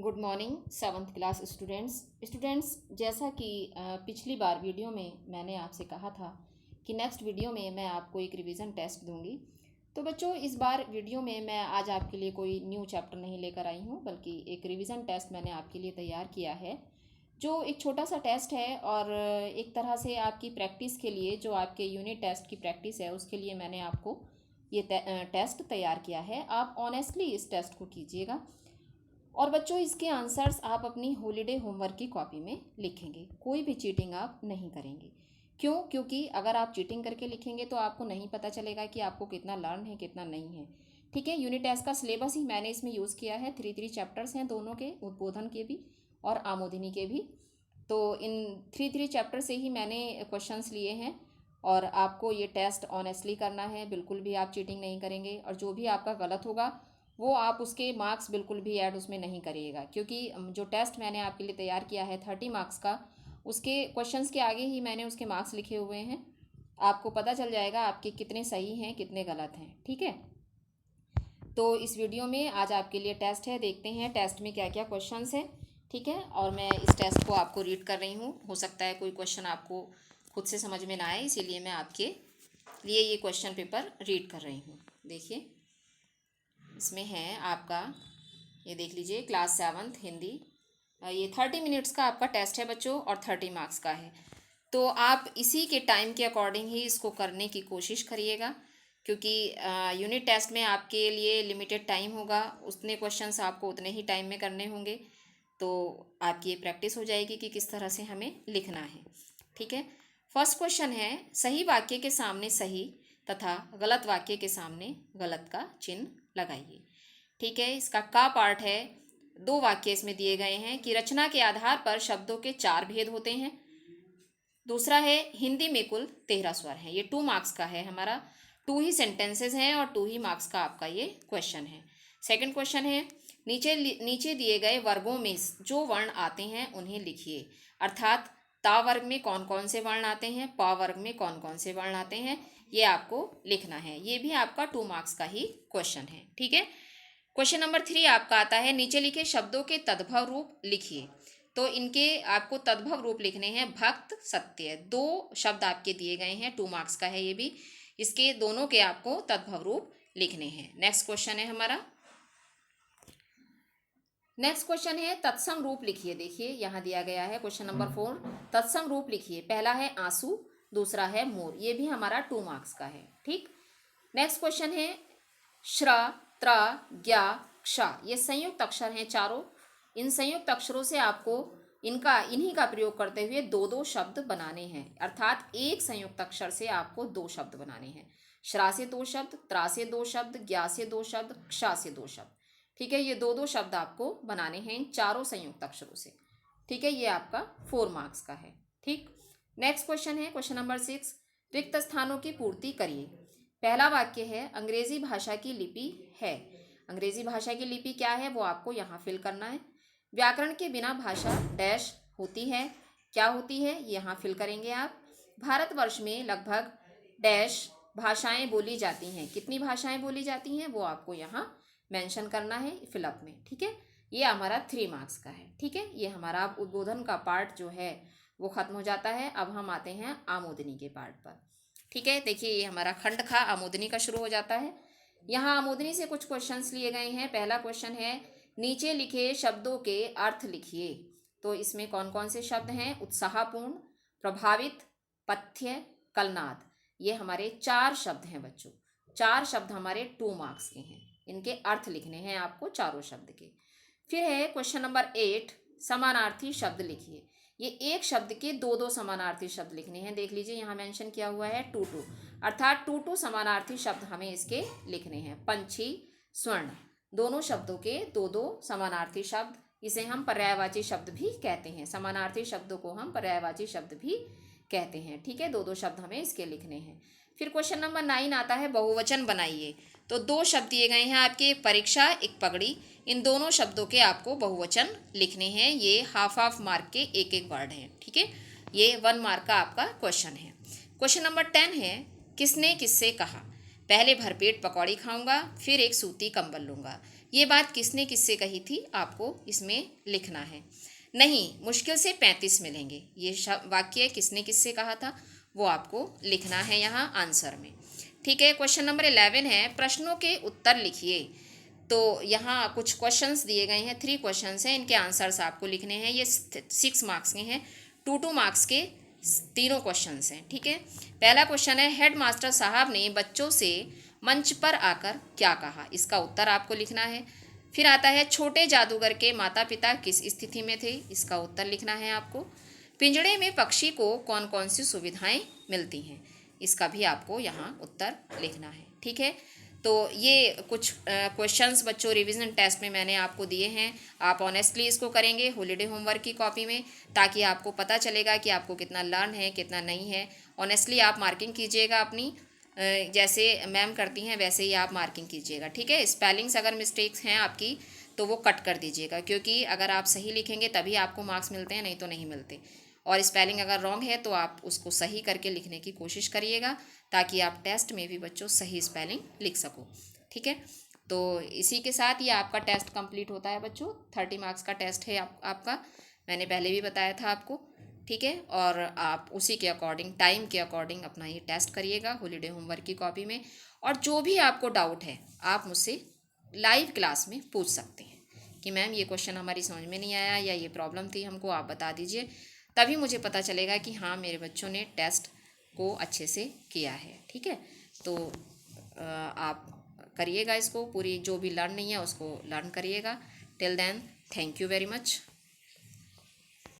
Good morning seventh class students जैसा कि पिछली बार वीडियो में मैंने आपसे कहा था कि नेक्स्ट वीडियो में मैं आपको एक रिवीजन टेस्ट दूंगी। तो बच्चों, इस बार वीडियो में मैं आज आपके लिए कोई न्यू चैप्टर नहीं लेकर आई हूँ, बल्कि एक रिवीजन टेस्ट मैंने आपके लिए तैयार किया है, जो एक छोटा सा टेस्ट है और एक तरह से आपकी प्रैक्टिस के लिए, जो आपके यूनिट टेस्ट की प्रैक्टिस है उसके लिए मैंने आपको ये टेस्ट तैयार किया है। आप ऑनेस्टली इस टेस्ट को कीजिएगा और बच्चों, इसके आंसर्स आप अपनी हॉलीडे होमवर्क की कॉपी में लिखेंगे। कोई भी चीटिंग आप नहीं करेंगे। क्यों? क्योंकि अगर आप चीटिंग करके लिखेंगे तो आपको नहीं पता चलेगा कि आपको कितना लर्न है कितना नहीं है। ठीक है, यूनिट टेस्ट का सिलेबस ही मैंने इसमें यूज़ किया है। 3 चैप्टर्स हैं, दोनों के, उद्बोधन के भी और आमोदिनी के भी। तो इन 3 चैप्टर से ही मैंने क्वेश्चंस लिए हैं और आपको ये टेस्ट ऑनेस्टली करना है। बिल्कुल भी आप चीटिंग नहीं करेंगे और जो भी आपका गलत होगा वो आप उसके मार्क्स बिल्कुल भी ऐड उसमें नहीं करिएगा, क्योंकि जो टेस्ट मैंने आपके लिए तैयार किया है 30 मार्क्स का, उसके क्वेश्चंस के आगे ही मैंने उसके मार्क्स लिखे हुए हैं। आपको पता चल जाएगा आपके कितने सही हैं कितने गलत हैं। ठीक है, तो इस वीडियो में आज आपके लिए टेस्ट है। देखते हैं टेस्ट में क्या क्या क्वेश्चंस हैं। ठीक है, और मैं इस टेस्ट को आपको रीड कर रही हूँ। हो सकता है कोई क्वेश्चन आपको खुद से समझ में ना आए, इसीलिए मैं आपके लिए ये क्वेश्चन पेपर रीड कर रही हूँ। देखिए, इसमें है आपका, ये देख लीजिए, क्लास 7 हिंदी। ये 30 मिनट्स का आपका टेस्ट है बच्चों और 30 मार्क्स का है। तो आप इसी के टाइम के अकॉर्डिंग ही इसको करने की कोशिश करिएगा, क्योंकि यूनिट टेस्ट में आपके लिए लिमिटेड टाइम होगा, उतने क्वेश्चंस आपको उतने ही टाइम में करने होंगे। तो आपकी ये प्रैक्टिस हो जाएगी कि किस तरह से हमें लिखना है। ठीक है, फर्स्ट क्वेश्चन है, सही वाक्य के सामने सही तथा गलत वाक्य के सामने गलत का चिन्ह लगाइए। ठीक है, इसका का पार्ट है, 2 वाक्य इसमें दिए गए हैं कि रचना के आधार पर शब्दों के 4 भेद होते हैं। दूसरा है, हिंदी में कुल 13 स्वर हैं। ये 2 मार्क्स का है हमारा, 2 ही सेंटेंसेस हैं और 2 ही मार्क्स का आपका ये क्वेश्चन है। सेकंड क्वेश्चन है, नीचे दिए गए वर्गों में जो वर्ण आते हैं उन्हें लिखिए। अर्थात ता वर्ग में कौन कौन से वर्ण आते हैं, पा वर्ग में कौन कौन से वर्ण आते हैं, ये आपको लिखना है। ये भी आपका 2 मार्क्स का ही क्वेश्चन है। ठीक है, क्वेश्चन नंबर 3 आपका आता है, नीचे लिखे शब्दों के तद्भव रूप लिखिए। तो इनके आपको तद्भव रूप लिखने हैं, भक्त सत्य। 2 शब्द आपके दिए गए हैं, 2 मार्क्स का है ये भी। इसके दोनों के आपको तद्भव रूप लिखने हैं। नेक्स्ट क्वेश्चन है हमारा, नेक्स्ट क्वेश्चन है तत्सम रूप लिखिए। देखिए, यहाँ दिया गया है क्वेश्चन नंबर 4, तत्सम रूप लिखिए। पहला है आंसू, दूसरा है मोर। ये भी हमारा 2 मार्क्स का है। ठीक, नेक्स्ट क्वेश्चन है, श्र, त्र, ज्ञा, क्ष, ये संयुक्त अक्षर हैं चारों। इन संयुक्त अक्षरों से आपको इन्हीं का प्रयोग करते हुए 2 शब्द बनाने हैं। अर्थात एक संयुक्त अक्षर से आपको 2 शब्द बनाने हैं। श्रा से 2 शब्द, त्रा से 2 शब्द, ज्ञा से 2 शब्द, क्ष से 2 शब्द। ठीक है, ये 2 शब्द आपको बनाने हैं इन चारों संयुक्त अक्षरों से। ठीक है, ये आपका 4 मार्क्स का है। ठीक, नेक्स्ट क्वेश्चन है क्वेश्चन नंबर 6, रिक्त स्थानों की पूर्ति करिए। पहला वाक्य है, अंग्रेजी भाषा की लिपि है। अंग्रेजी भाषा की लिपि क्या है वो आपको यहाँ फिल करना है। व्याकरण के बिना भाषा डैश होती है, क्या होती है यहाँ फिल करेंगे आप। भारतवर्ष में लगभग डैश भाषाएं बोली जाती हैं, कितनी भाषाएं बोली जाती हैं वो आपको यहाँ मेंशन करना है फिलअप में। ठीक है, ये हमारा 3 मार्क्स का है। ठीक है, ये हमारा उद्बोधन का पार्ट जो है वो खत्म हो जाता है। अब हम आते हैं आमोदनी के पार्ट पर। ठीक है, देखिए, ये हमारा खंड खा आमोदनी का शुरू हो जाता है। यहाँ आमोदनी से कुछ क्वेश्चंस लिए गए हैं। पहला क्वेश्चन है, नीचे लिखे शब्दों के अर्थ लिखिए। तो इसमें कौन कौन से शब्द हैं, उत्साहपूर्ण, प्रभावित, पथ्य, कलनाद। ये हमारे 4 शब्द हैं बच्चों। 4 शब्द हमारे 2 मार्क्स के हैं, इनके अर्थ लिखने हैं आपको चारों शब्द के। फिर है क्वेश्चन नंबर 8, समानार्थी शब्द लिखिए। ये एक शब्द के 2 समानार्थी शब्द लिखने हैं। देख लीजिए, यहाँ मेंशन किया हुआ है 2 अर्थात 2 समानार्थी शब्द हमें इसके लिखने हैं। पंछी, स्वर्ण, दोनों शब्दों के 2 समानार्थी शब्द, इसे हम पर्यायवाची शब्द भी कहते हैं। समानार्थी शब्दों को हम पर्यायवाची शब्द भी कहते हैं। ठीक है, 2 शब्द हमें इसके लिखने हैं। फिर क्वेश्चन नंबर 9 आता है, बहुवचन बनाइए। तो 2 शब्द दिए गए हैं आपके, एक परीक्षा एक पगड़ी। इन दोनों शब्दों के आपको बहुवचन लिखने हैं। ये हाफ मार्क के एक वर्ड हैं। ठीक है, ये 1 मार्क का आपका क्वेश्चन है। क्वेश्चन नंबर 10 है, किसने किससे कहा। पहले भरपेट पकौड़ी खाऊंगा, फिर एक सूती कंबल लूंगा। ये बात किसने किससे कही थी आपको इसमें लिखना है। नहीं, मुश्किल से 35 मिलेंगे, ये वाक्य किसने किससे कहा था वो आपको लिखना है यहाँ आंसर में। ठीक है, क्वेश्चन नंबर 11 है, प्रश्नों के उत्तर लिखिए। तो यहाँ कुछ क्वेश्चंस दिए गए हैं, 3 क्वेश्चंस हैं, इनके आंसर्स आपको लिखने हैं। ये 6 मार्क्स के हैं, 2 मार्क्स के तीनों क्वेश्चंस हैं। ठीक है, पहला क्वेश्चन है, हेड मास्टर साहब ने बच्चों से मंच पर आकर क्या कहा, इसका उत्तर आपको लिखना है। फिर आता है, छोटे जादूगर के माता पिता किस स्थिति में थे, इसका उत्तर लिखना है आपको। पिंजड़े में पक्षी को कौन कौन सी सुविधाएं मिलती हैं, इसका भी आपको यहाँ उत्तर लिखना है। ठीक है, तो ये कुछ क्वेश्चंस बच्चों रिवीजन टेस्ट में मैंने आपको दिए हैं। आप ऑनेस्टली इसको करेंगे हॉलीडे होमवर्क की कॉपी में, ताकि आपको पता चलेगा कि आपको कितना लर्न है कितना नहीं है। ऑनेस्टली आप मार्किंग कीजिएगा अपनी, जैसे मैम करती हैं वैसे ही आप मार्किंग कीजिएगा। ठीक है, स्पेलिंग्स अगर मिस्टेक्स हैं आपकी तो वो कट कर दीजिएगा, क्योंकि अगर आप सही लिखेंगे तभी आपको मार्क्स मिलते हैं, नहीं तो नहीं मिलते। और स्पेलिंग अगर रॉन्ग है तो आप उसको सही करके लिखने की कोशिश करिएगा, ताकि आप टेस्ट में भी बच्चों सही स्पेलिंग लिख सको। ठीक है, तो इसी के साथ ये आपका टेस्ट कंप्लीट होता है बच्चों। 30 मार्क्स का टेस्ट है आपका, मैंने पहले भी बताया था आपको। ठीक है, और आप उसी के अकॉर्डिंग, टाइम के अकॉर्डिंग अपना ये टेस्ट करिएगा हॉलीडे होमवर्क की कॉपी में। और जो भी आपको डाउट है आप मुझसे लाइव क्लास में पूछ सकते हैं कि मैम ये क्वेश्चन हमारी समझ में नहीं आया या ये प्रॉब्लम थी हमको, आप बता दीजिए। तभी मुझे पता चलेगा कि हाँ मेरे बच्चों ने टेस्ट को अच्छे से किया है। ठीक है, तो आप करिएगा इसको, पूरी जो भी लर्न नहीं है उसको लर्न करिएगा। Till then, thank you very much.